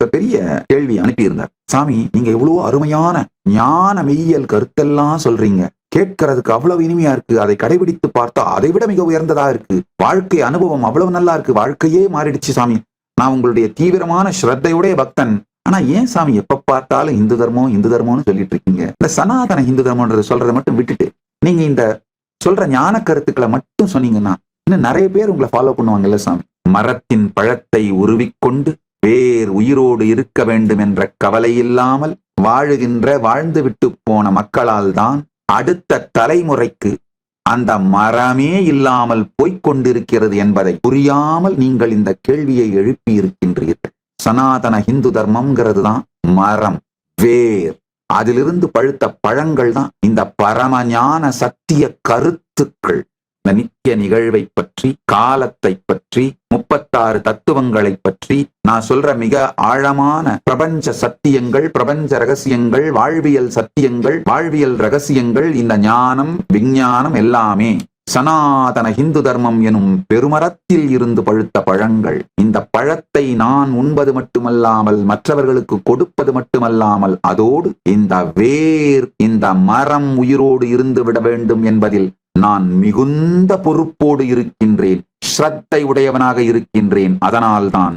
ஒருத்தர் பெரிய கேள்வி அனுப்பியிருந்தார். சாமி, நீங்க எவ்வளவு அருமையான ஞான மெய்யியல் கருத்தெல்லாம் சொல்றீங்க, கேட்கறதுக்கு அவ்வளவு இனிமையா இருக்கு, அதை கடைபிடித்து பார்த்தா அதை விட மிக உயர்ந்ததா இருக்கு, வாழ்க்கை அனுபவம் அவ்வளவு நல்லா இருக்கு, வாழ்க்கையே மாறிடுச்சு சாமி, நான் உங்களுடைய தீவிரமான ஸ்ரத்தையுடைய பக்தன். ஆனா ஏன் சாமி எப்ப பார்த்தாலும் இந்து தர்மம் இந்து தர்மம்னு சொல்லிட்டு இருக்கீங்க? இந்த சனாதன இந்து தர்மம்ன்றத சொல்றதை மட்டும் விட்டுட்டு நீங்க இந்த சொல்ற ஞான கருத்துக்களை மட்டும் சொன்னீங்கன்னா இன்னும் நிறைய பேர் உங்களை ஃபாலோ பண்ணுவாங்கல்ல சாமி. மரத்தின் பழத்தை உருவிக்கொண்டு வேர் உயிரோடு இருக்க வேண்டும் என்ற கவலை இல்லாமல் வாழ்ந்து விட்டு போன மக்களால் தான் அடுத்த தலைமுறைக்கு அந்த மரமே இல்லாமல் போய்கொண்டிருக்கிறது என்பதை புரியாமல் நீங்கள் இந்த கேள்வியை எழுப்பி இருக்கின்றீர்கள். சனாதன இந்து தர்மம்ங்கிறது தான் மரம், வேர், அதிலிருந்து பழுத்த பழங்கள் தான் இந்த பரமஞான சத்திய கருத்துக்கள். இந்த நித்திய நிகழ்வை பற்றி, காலத்தை பற்றி, 36 தத்துவங்களை பற்றி நான் சொல்ற மிக ஆழமான பிரபஞ்ச சத்தியங்கள், பிரபஞ்ச ரகசியங்கள், வாழ்வியல் சத்தியங்கள், வாழ்வியல் ரகசியங்கள், இந்த ஞானம் விஞ்ஞானம் எல்லாமே சனாதன இந்து தர்மம் எனும் பெருமரத்தில் இருந்து பழுத்த பழங்கள். இந்த பழத்தை நான் உண்பது மட்டுமல்லாமல் மற்றவர்களுக்கு கொடுப்பது மட்டுமல்லாமல் அதோடு இந்த வேர், இந்த மரம் உயிரோடு இருந்து விட வேண்டும் என்பதில் நான் மிகுந்த பொறுப்போடு இருக்கின்றேன், ஸ்ரத்தை உடையவனாக இருக்கின்றேன். அதனால்தான்